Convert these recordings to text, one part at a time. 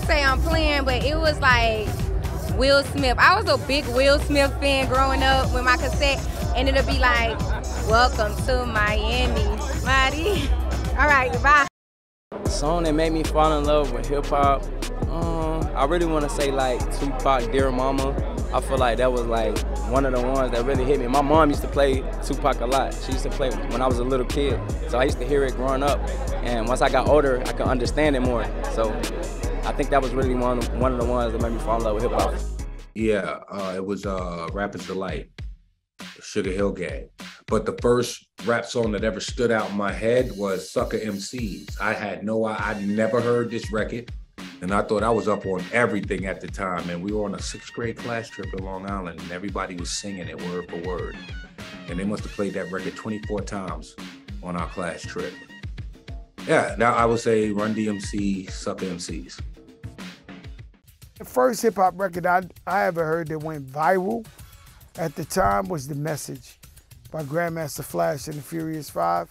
say I'm playing, but it was like Will Smith. I was a big Will Smith fan growing up with my cassette, and it'll be like, welcome to Miami, Mighty. All right, bye. The song that made me fall in love with hip hop, I really want to say like Tupac, Dear Mama. I feel like that was like one of the ones that really hit me. My mom used to play Tupac a lot. She used to play when I was a little kid. So I used to hear it growing up. And once I got older, I could understand it more. So I think that was really one of the ones that made me fall in love with hip hop. Yeah, it was Rapper's Delight, Sugarhill Gang. But the first rap song that ever stood out in my head was Sucker MCs. I'd never heard this record. And I thought I was up on everything at the time. And we were on a 6th grade class trip in Long Island, and everybody was singing it word for word. And they must have played that record 24 times on our class trip. Yeah, now I would say Run DMC, Sucker MCs. The first hip hop record I ever heard that went viral at the time was The Message by Grandmaster Flash and the Furious Five.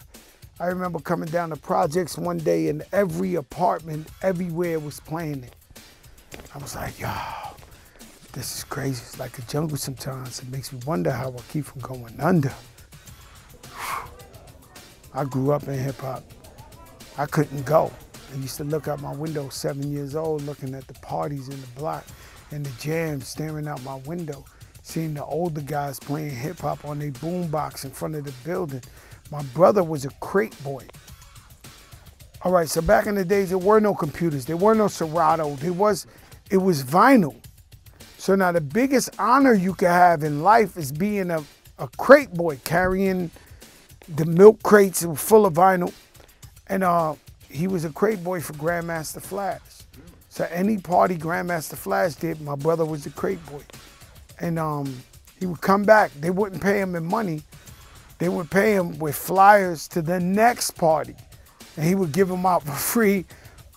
I remember coming down the projects one day and every apartment, everywhere was playing it. I was like, yo, this is crazy. It's like a jungle sometimes. It makes me wonder how I keep from going under. I grew up in hip hop. I couldn't go. I used to look out my window, 7 years old, looking at the parties in the block and the jams, staring out my window, seeing the older guys playing hip hop on their boombox in front of the building. My brother was a crate boy. All right, so back in the days, there were no computers. There were no Serato. It was vinyl. So now the biggest honor you can have in life is being a crate boy, carrying the milk crates that were full of vinyl. And he was a crate boy for Grandmaster Flash. So any party Grandmaster Flash did, my brother was the crate boy. And he would come back. They wouldn't pay him in money. They would pay him with flyers to the next party. And he would give them out for free,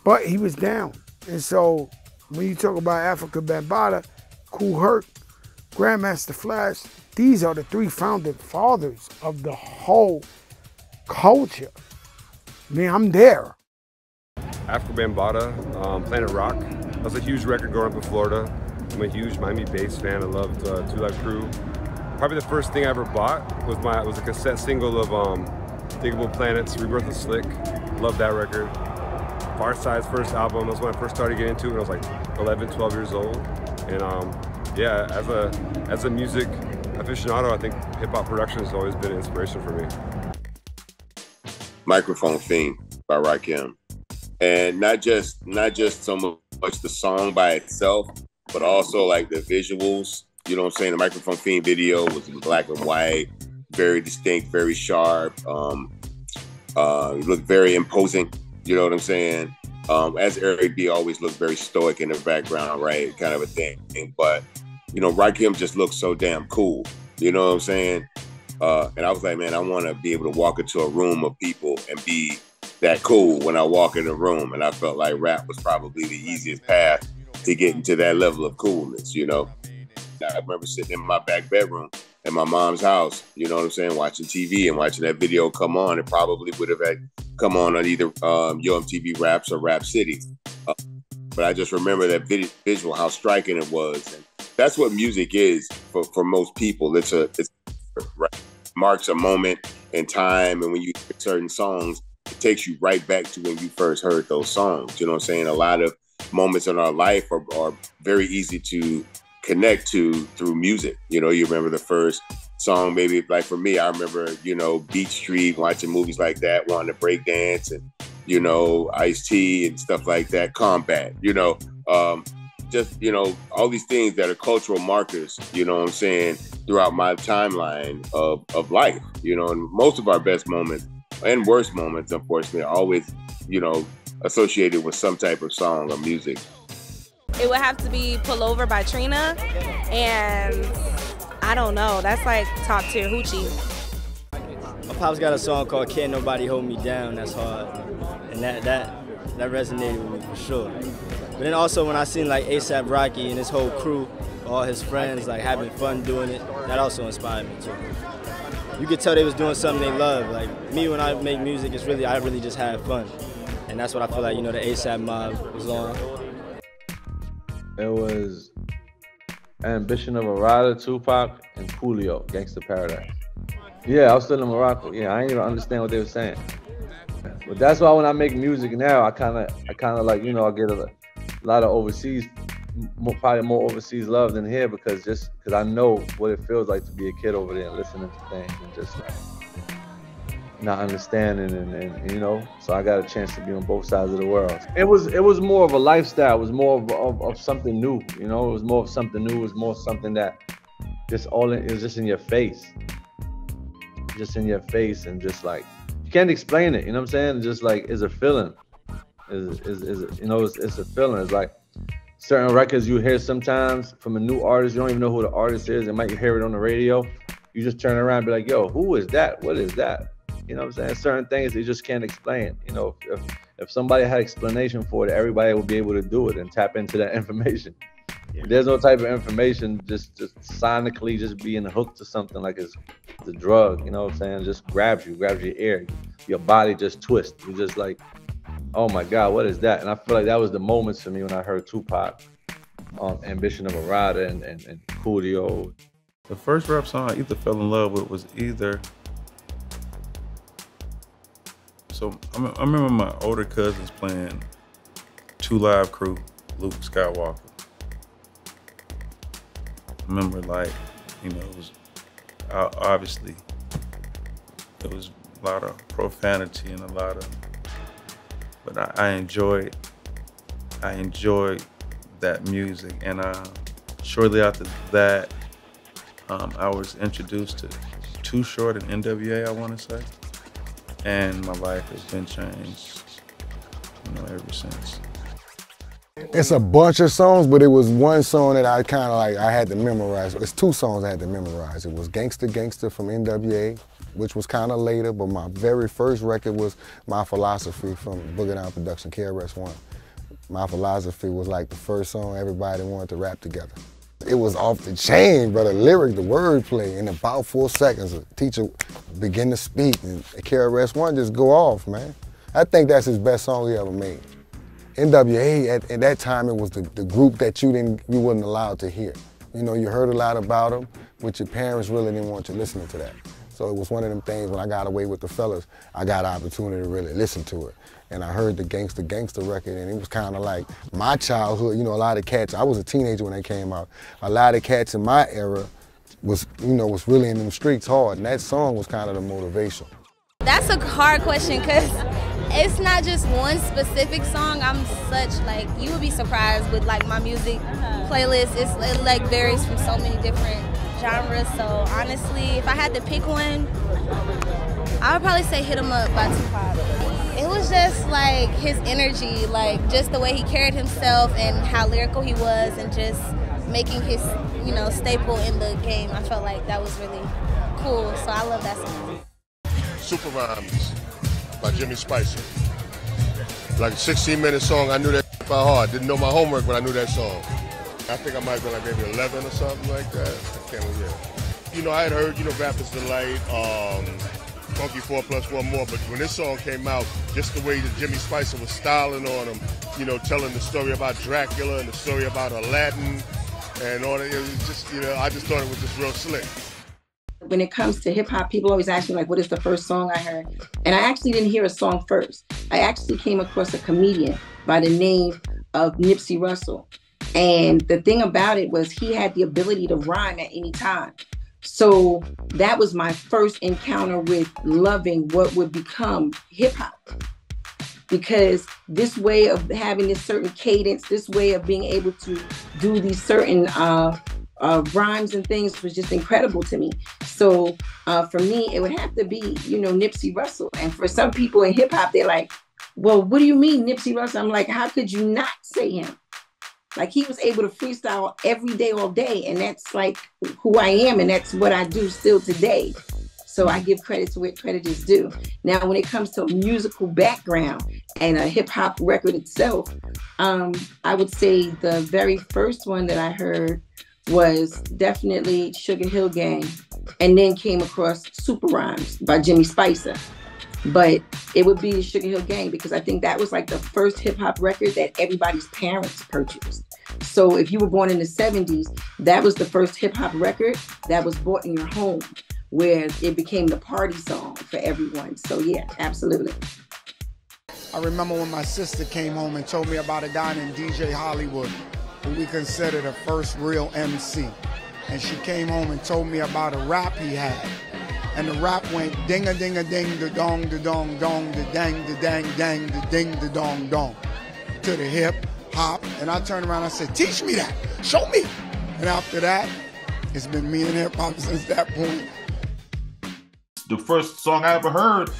but he was down. And so when you talk about Africa Bambaataa, Kool Herc, Grandmaster Flash, these are the 3 founding fathers of the whole culture. I mean, I'm there. Africa Bambaataa, Planet Rock. That was a huge record growing up in Florida. I'm a huge Miami bass fan. I loved 2 Live Crew. Probably the first thing I ever bought was a cassette single of Diggable Planets, Rebirth of Slick. Loved that record. Farside's first album, that was when I first started getting into it when I was like 11, 12 years old. And yeah, as a music aficionado, I think hip-hop production has always been an inspiration for me. Microphone Fiend by Rakim. And not just so much the song by itself, but also like the visuals. You know what I'm saying? The Microphone Fiend video was in black and white, very distinct, very sharp. It looked very imposing. You know what I'm saying? As Eric B always looked very stoic in the background, right? Kind of a thing. But, you know, Rakim just looked so damn cool. You know what I'm saying? And I was like, man, I want to be able to walk into a room of people and be that cool when I walk in the room. And I felt like rap was probably the easiest path to get into that level of coolness, you know? I remember sitting in my back bedroom at my mom's house, you know what I'm saying, watching TV and watching that video come on. It probably would have had come on either Yo MTV Raps or Rap City. But I just remember that visual, how striking it was. And that's what music is for most people. It's right, marks a moment in time. And when you hear certain songs, it takes you right back to when you first heard those songs. You know what I'm saying? A lot of moments in our life are very easy to connect to through music. You know, you remember the first song, maybe like for me, I remember, you know, Beat Street, watching movies like that, wanting to break dance, and, you know, Ice-T and stuff like that, Combat, you know, just, you know, all these things that are cultural markers, you know what I'm saying, throughout my timeline of life, you know, and most of our best moments and worst moments, unfortunately, are always, you know, associated with some type of song or music. It would have to be Pull Over by Trina, and I don't know, that's like top tier hoochie. My pop's got a song called Can't Nobody Hold Me Down, that's hard, and that resonated with me for sure. But then also when I seen like A$AP Rocky and his whole crew, all his friends like having fun doing it, that also inspired me too. You could tell they was doing something they love. Like me, when I make music, I really just have fun. And that's what I feel like, you know, the A$AP mob was on. It was Ambition of a Rider, Tupac, and Coolio, Gangsta Paradise. Yeah, I was still in Morocco. Yeah, I didn't even understand what they were saying. But that's why when I make music now, I kind of like, you know, I get a lot of overseas, probably more overseas love than here because I know what it feels like to be a kid over there and listening to things and just like not understanding and you know, so I got a chance to be on both sides of the world. It was more of a lifestyle. It was more of something new, you know. It was more of something new. It was more something that it was just in your face. Just in your face and just like, you can't explain it, you know what I'm saying? Just like, it's a feeling. It's a feeling. It's like certain records you hear sometimes from a new artist, you don't even know who the artist is, and might hear it on the radio. You just turn around and be like, yo, who is that? What is that? You know what I'm saying? Certain things you just can't explain. You know, if somebody had explanation for it, everybody would be able to do it and tap into that information. Yeah. There's no type of information, just sonically just being hooked to something like it's a drug, you know what I'm saying? Just grabs your ear, your body just twists. You're just like, oh my God, what is that? And I feel like that was the moments for me when I heard Tupac, Ambition of a Rider and Coolio. The first rap song I either fell in love with was either, so I remember my older cousins playing 2 Live Crew, Luke Skywalker. I remember, like, you know, it was obviously there was a lot of profanity and a lot of, but I enjoyed that music. And shortly after that, I was introduced to Too Short and NWA, I want to say, and my life has been changed, you know, ever since. It's a bunch of songs, but it was one song that I kind of like, I had to memorize. It's 2 songs I had to memorize. It was Gangsta Gangsta from NWA, which was kind of later, but my very first record was My Philosophy from Boogie Down Production, KRS-One. My Philosophy was like the first song everybody wanted to rap together. It was off the chain, but the lyric, the wordplay, in about 4 seconds, a teacher begin to speak, and KRS-One just go off, man. I think that's his best song he ever made. NWA, at that time, it was the group that you wasn't allowed to hear. You know, you heard a lot about them, but your parents really didn't want you listening to that. So it was one of them things, when I got away with the fellas, I got an opportunity to really listen to it. And I heard the Gangsta Gangsta record, and it was kind of like my childhood. You know, a lot of cats, I was a teenager when they came out. A lot of cats in my era was really in them streets hard, and that song was kind of the motivation. That's a hard question, because it's not just one specific song. I'm such, like, you would be surprised with, like, my music playlist. It like varies from so many different genres. So honestly, if I had to pick one, I would probably say Hit 'Em Up by Tupac. It was just like his energy, like just the way he carried himself and how lyrical he was, and just making his, you know, staple in the game. I felt like that was really cool. So I love that song. Super Rhymes by Jimmy Spicer. Like a 16-minute song, I knew that by heart. Didn't know my homework, but I knew that song. I think I might have been like maybe 11 or something like that. I can't remember. You know, I had heard, you know, Rapper's Delight, Funky 4+1 More, but when this song came out, just the way that Jimmy Spicer was styling on him, you know, telling the story about Dracula and the story about Aladdin and all that, it was just, you know, I just thought it was just real slick. When it comes to hip hop, people always ask me, like, what is the first song I heard? And I actually didn't hear a song first. I actually came across a comedian by the name of Nipsey Russell. And the thing about it was he had the ability to rhyme at any time. So that was my first encounter with loving what would become hip hop. Because this way of having this certain cadence, this way of being able to do these certain rhymes and things was just incredible to me. So for me, it would have to be, you know, Nipsey Russell. And for some people in hip hop, they're like, well, what do you mean Nipsey Russell? I'm like, how could you not say him? Like, he was able to freestyle every day, all day. And that's like who I am. And that's what I do still today. So I give credit to where credit is due. Now, when it comes to a musical background and a hip hop record itself, I would say the very first one that I heard was definitely Sugarhill Gang, and then came across Super Rhymes by Jimmy Spicer. But it would be Sugarhill Gang because I think that was like the first hip hop record that everybody's parents purchased. So if you were born in the 70s, that was the first hip hop record that was bought in your home, where it became the party song for everyone. So yeah, absolutely. I remember when my sister came home and told me about a guy named DJ Hollywood, who we consider the first real MC. And she came home and told me about a rap he had. And the rap went ding-a-ding-a-ding, da-dong, da-dong, dong, da-dang, da-dang, dang, da-ding, da-dong, dong, to the hip hop. And I turned around and I said, teach me that, show me. And after that, it's been me and hip hop since that point. The first song I ever heard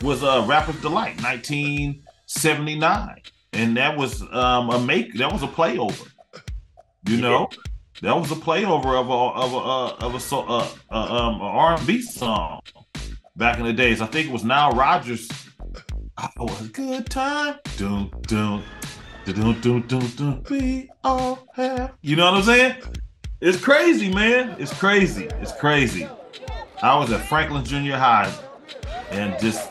was Rapper's Delight, 1979. And that was that was a playover. You know? That was a playover of a R&B song back in the days. I think it was Nile Rodgers. Oh, a good time. Dun, dun, dun, dun, dun, dun, we all have. You know what I'm saying? It's crazy, man. It's crazy. It's crazy. I was at Franklin Junior High and just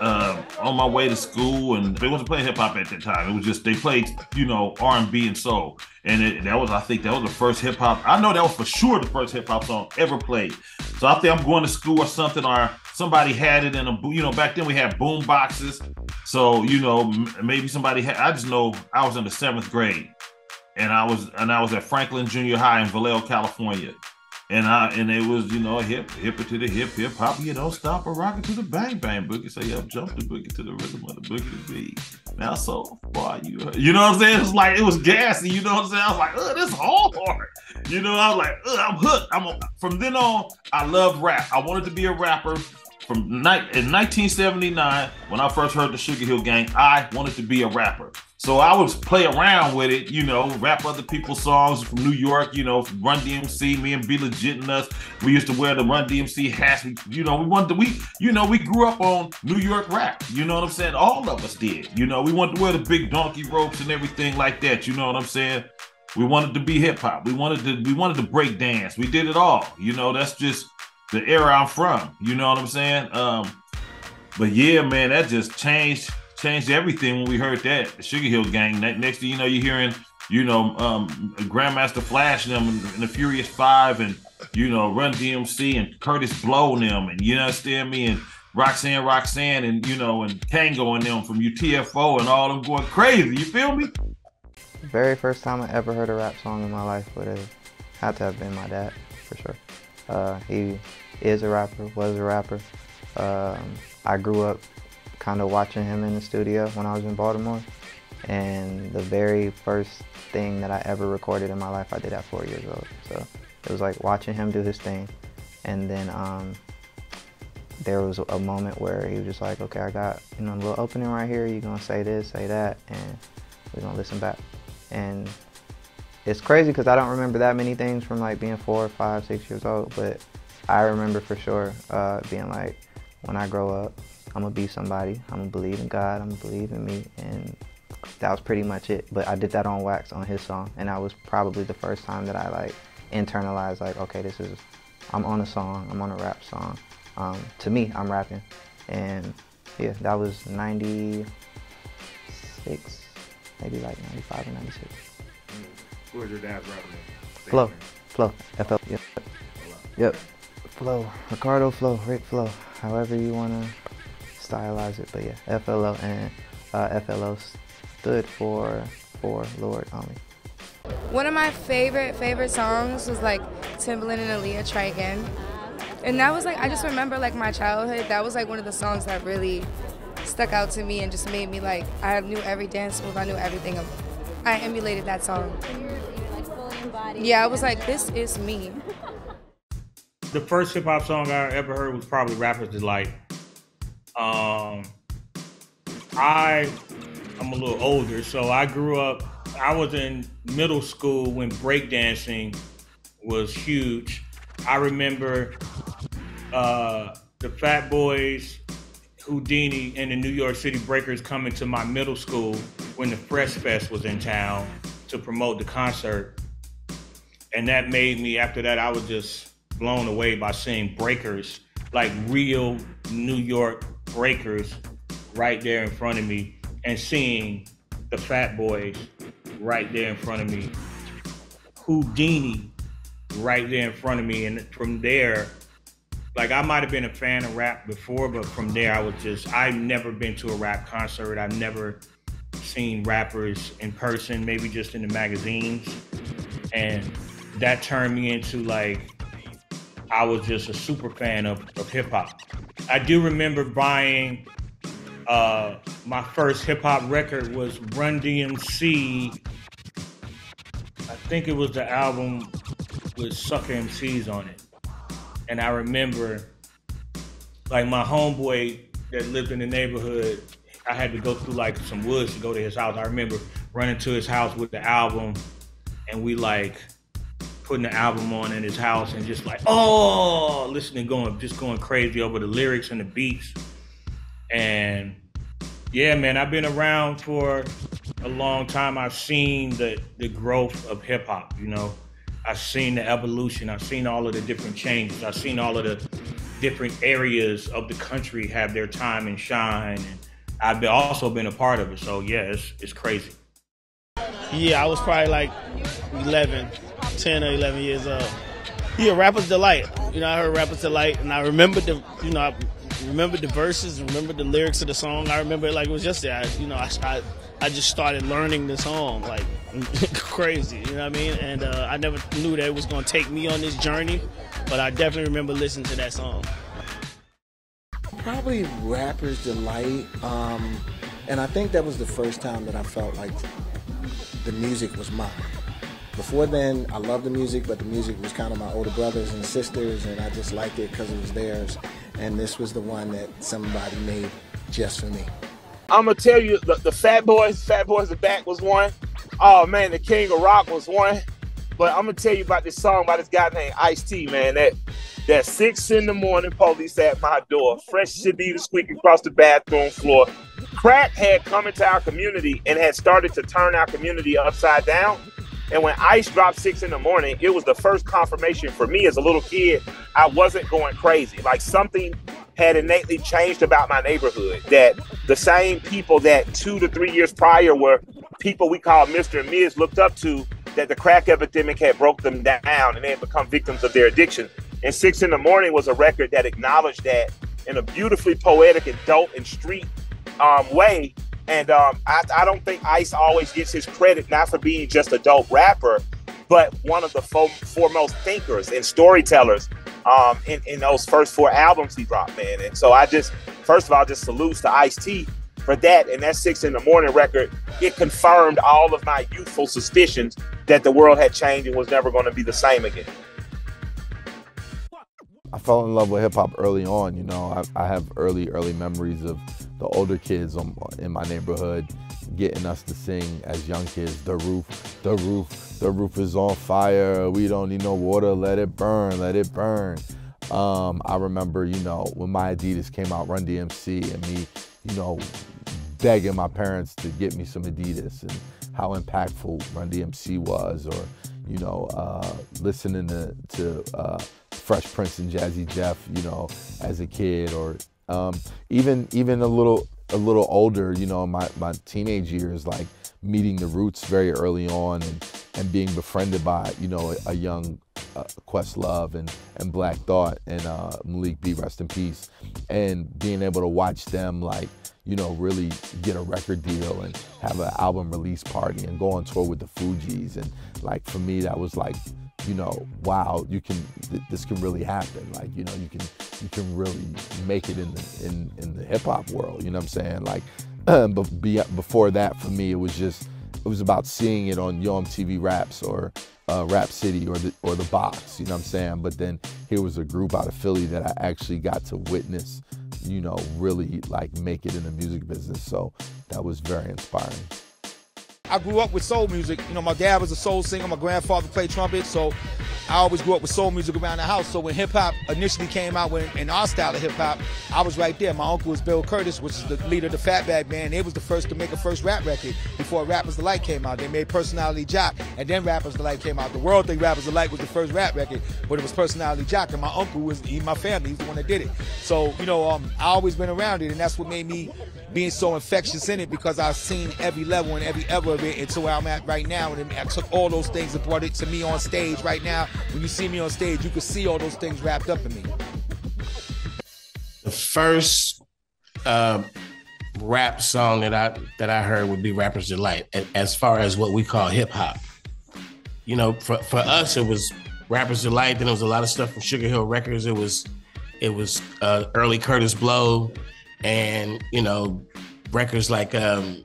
on my way to school, and they wasn't playing hip hop at that time. It was just, they played, you know, R&B and soul. And I think that was the first hip hop. I know that was for sure the first hip hop song ever played. So I think I'm going to school or something, or somebody had it in a, you know, back then we had boom boxes. So, you know, maybe somebody had, I just know I was in the 7th grade and I was at Franklin Junior High in Vallejo, California. And it was, you know, hip to the hip hop, you know, stop a rocket to the bang bang boogie, say up, jump the boogie to the rhythm of the boogie to beat. Now so far you know what I'm saying? It's like, it was gassy, you know what I'm saying? I was like, this is hard. You know, I was like, I'm hooked. From then on, I loved rap. I wanted to be a rapper. In 1979, when I first heard the Sugarhill Gang, I wanted to be a rapper. So I would play around with it, you know, rap other people's songs from New York, you know, Run DMC, me and Be Legit and us. We used to wear the Run DMC hats. We grew up on New York rap. You know what I'm saying? All of us did. You know, we wanted to wear the big donkey ropes and everything like that. You know what I'm saying? We wanted to be hip hop. We wanted to break dance. We did it all. You know, that's just the era I'm from. You know what I'm saying? But yeah, man, that just changed everything when we heard that, the Sugarhill Gang. Next thing you know, you're hearing, you know, Grandmaster Flash and them and the Furious Five, and, you know, Run DMC and Curtis Blow and them, and, you understand me, and Roxanne and, you know, and Kango and them from UTFO and all them going crazy. You feel me? The very first time I ever heard a rap song in my life would have had to have been my dad, for sure. He is a rapper, was a rapper. I grew up kind of watching him in the studio when I was in Baltimore, and the very first thing that I ever recorded in my life I did at 4 years old. So it was like watching him do his thing, and then there was a moment where he was just like, okay, I got, you know, a little opening right here, you're gonna say this, say that, and we're gonna listen back. And it's crazy because I don't remember that many things from like being 4, 5, 6 years old, but I remember for sure being like, when I grow up, I'm gonna be somebody. I'm gonna believe in God. I'm gonna believe in me, and that was pretty much it. But I did that on wax on his song, and that was probably the first time that I like internalized, like, okay, I'm on a song. I'm on a rap song. To me, I'm rapping, and yeah, that was 96, maybe like 95 or 96. Who was your dad's rapper name? Flo, FL, yep. Flo, Ricardo Flo, Rick Flo, however you wanna stylize it, but yeah, FLO, and FLO stood for Lord Only. One of my favorite songs was like Timbaland and Aaliyah, Try Again. And that was like, I just remember like my childhood, that was like one of the songs that really stuck out to me and just made me like, I knew every dance move, I knew everything. I emulated that song. Like fully embodied. Yeah, I was like, this is me. The first hip hop song I ever heard was probably Rapper's Delight. I'm a little older, so I grew up, I was in middle school when breakdancing was huge. I remember the Fat Boys, Houdini, and the New York City Breakers coming to my middle school when the Fresh Fest was in town to promote the concert. And that made me, after that, I was just blown away by seeing breakers, like real New York breakers right there in front of me, and seeing the Fat Boys right there in front of me. Houdini right there in front of me. And from there, like I might have been a fan of rap before, but from there I've never been to a rap concert. I've never seen rappers in person, maybe just in the magazines. And that turned me into like, I was just a super fan of hip hop. I do remember buying my first hip hop record was Run DMC. I think it was the album with Sucker MCs on it. And I remember like my homeboy that lived in the neighborhood, I had to go through like some woods to go to his house. I remember running to his house with the album and we like putting the album on in his house and just like, oh, listening, just going crazy over the lyrics and the beats. And yeah, man, I've been around for a long time. I've seen the growth of hip hop, you know. I've seen the evolution. I've seen all of the different changes. I've seen all of the different areas of the country have their time and shine. And I've also been a part of it. So yeah, it's crazy. Yeah, I was probably like 10 or 11 years old. Yeah, Rapper's Delight. You know, I heard Rapper's Delight, and I remember the verses, remember the lyrics of the song. I remember it like it was yesterday. I just started learning the song like crazy. You know what I mean? And I never knew that it was gonna take me on this journey, but I definitely remember listening to that song. Probably Rapper's Delight, and I think that was the first time that I felt like the music was mine. Before then, I loved the music, but the music was kind of my older brothers and sisters, and I just liked it because it was theirs. And this was the one that somebody made just for me. I'm gonna tell you, the Fat Boys the Back was one. Oh man, the King of Rock was one. But I'm gonna tell you about this song by this guy named Ice-T, man. That 6 in the morning, police at my door, fresh Shadida squeaking across the bathroom floor. Crack had come into our community and had started to turn our community upside down. And when Ice dropped 6 in the morning, it was the first confirmation for me as a little kid. I wasn't going crazy. Like something had innately changed about my neighborhood, that the same people that 2 to 3 years prior were people we call Mr. and Ms. looked up to, that the crack epidemic had broke them down and they had become victims of their addiction. And 6 in the morning was a record that acknowledged that in a beautifully poetic and dope and street way. And I don't think Ice always gets his credit, not for being just a dope rapper, but one of the foremost thinkers and storytellers in those first 4 albums he dropped, man. And so first of all, just salutes to Ice-T for that. And that 6 in the morning record, it confirmed all of my youthful suspicions that the world had changed and was never going to be the same again. I fell in love with hip hop early on. You know, I have early memories of the older kids in my neighborhood getting us to sing as young kids. The roof is on fire. We don't need no water. Let it burn. Let it burn. I remember, you know, when my Adidas came out, Run DMC, and me, you know, begging my parents to get me some Adidas, and how impactful Run DMC was, or you know, listening to Fresh Prince and Jazzy Jeff, you know, as a kid, or even a little older, you know, my teenage years, like meeting the Roots very early on, and being befriended by, you know, a young Questlove and Black Thought and Malik B, rest in peace, and being able to watch them, like, you know, really get a record deal and have an album release party and go on tour with the Fugees. And like, for me, that was like, you know, wow, this can really happen. Like, you know, you can really make it in the hip hop world. You know what I'm saying? Like, but before that, for me, it was about seeing it on Yo MTV Raps or Rap City or the Box. You know what I'm saying? But then here was a group out of Philly that I actually got to witness, you know, really like make it in the music business. So that was very inspiring. I grew up with soul music. You know, my dad was a soul singer. My grandfather played trumpet. So I always grew up with soul music around the house. So when hip hop initially came out, in our style of hip hop, I was right there. My uncle was Bill Curtis, which is the leader of the Fatback Band. They was the first to make a first rap record before Rappers Delight came out. They made Personality Jock, and then Rappers Delight came out. The world think Rappers Delight was the first rap record, but it was Personality Jock, and my uncle was my family. He's the one that did it. So, you know, I always been around it, and that's what made me being so infectious in it because I've seen every level and every ever of it into where I'm at right now. And I took all those things and brought it to me on stage right now. When you see me on stage, you can see all those things wrapped up in me. The first rap song that I heard would be Rapper's Delight, as far as what we call hip hop. You know, for us, it was Rapper's Delight. Then there was a lot of stuff from Sugarhill Records. It was early Curtis Blow, and records like Spoonie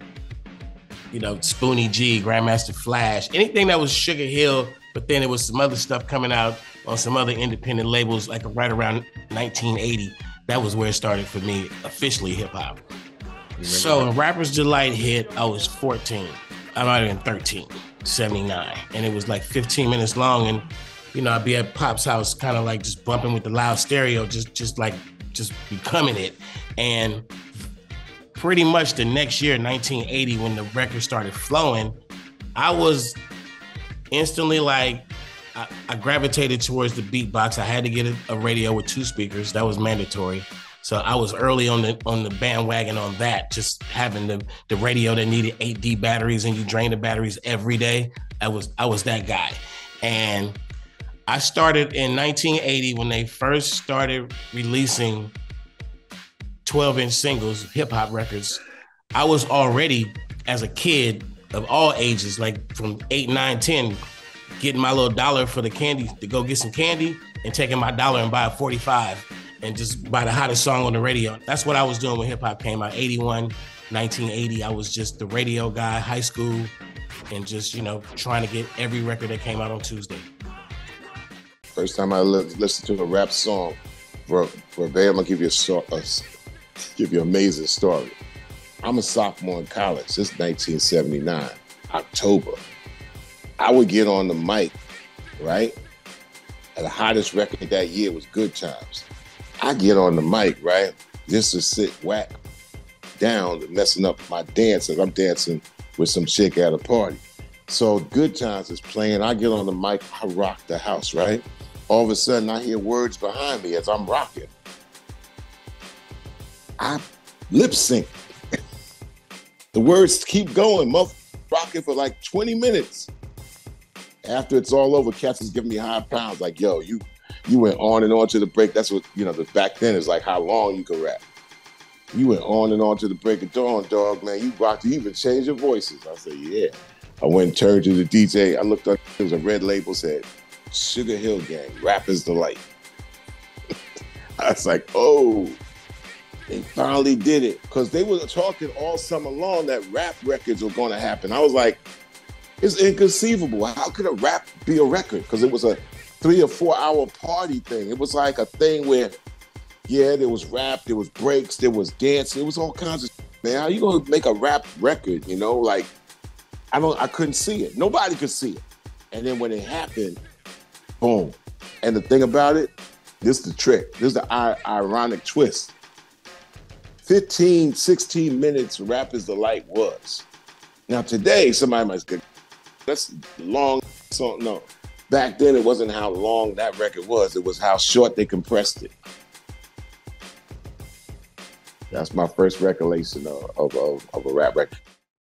G, Grandmaster Flash, anything that was Sugarhill. But then there was some other stuff coming out on some other independent labels, like right around 1980. That was where it started for me, officially hip hop. So when Rapper's Delight hit, I was 14. I might have been 13, 79. And it was like 15 minutes long. And, I'd be at Pop's house, kind of like just bumping with the loud stereo, just becoming it. And pretty much the next year, 1980, when the record started flowing, I was instantly like, I gravitated towards the beatbox. I had to get a radio with 2 speakers. That was mandatory. So I was early on the bandwagon on that, just having the radio that needed 8D batteries and you drain the batteries every day. I was that guy. And I started in 1980 when they first started releasing 12-inch singles, hip hop records. I was already, as a kid of all ages, like from 8, 9, 10, getting my little $1 for the candy to go get some candy and taking my $1 and buy a 45 and just buy the hottest song on the radio. That's what I was doing when hip hop came out. 81, 1980, I was just the radio guy, high school, and just, trying to get every record that came out on Tuesday. First time I listened to a rap song, verbatim, I'll give you an amazing story. I'm a sophomore in college. It's 1979, October. I would get on the mic, right? And the hottest record that year was Good Times. I get on the mic, right? Just to sit whack down, messing up my dance as I'm dancing with some chick at a party. So Good Times is playing. I get on the mic, I rock the house, right? All of a sudden, I hear words behind me as I'm rocking. I lip sync. The words keep going, rocking for like 20 minutes. After it's all over, cats is giving me high pounds, like, yo, you went on and on to the break. That's what, back then is like how long you could rap. You went on and on to the break of dawn, dog, man. You rocked, you even changed your voices. I said, yeah. I went and turned to the DJ. I looked up, there was a red label, said, Sugarhill Gang, Rapper's Delight. I was like, oh, they finally did it. Because they were talking all summer long that rap records were going to happen. I was like, it's inconceivable. How could a rap be a record? Because it was a 3 or 4 hour party thing. It was like a thing where, yeah, there was rap, there was breaks, there was dance, there was all kinds of shit. Man, how you gonna make a rap record, Like, I couldn't see it. Nobody could see it. And then when it happened, boom. And the thing about it, this is the trick. This is the ironic twist. 15, 16 minutes Rapper's Delight was. Now today, somebody might say, that's long song. No. Back then, it wasn't how long that record was. It was how short they compressed it. That's my first recollection of a rap record.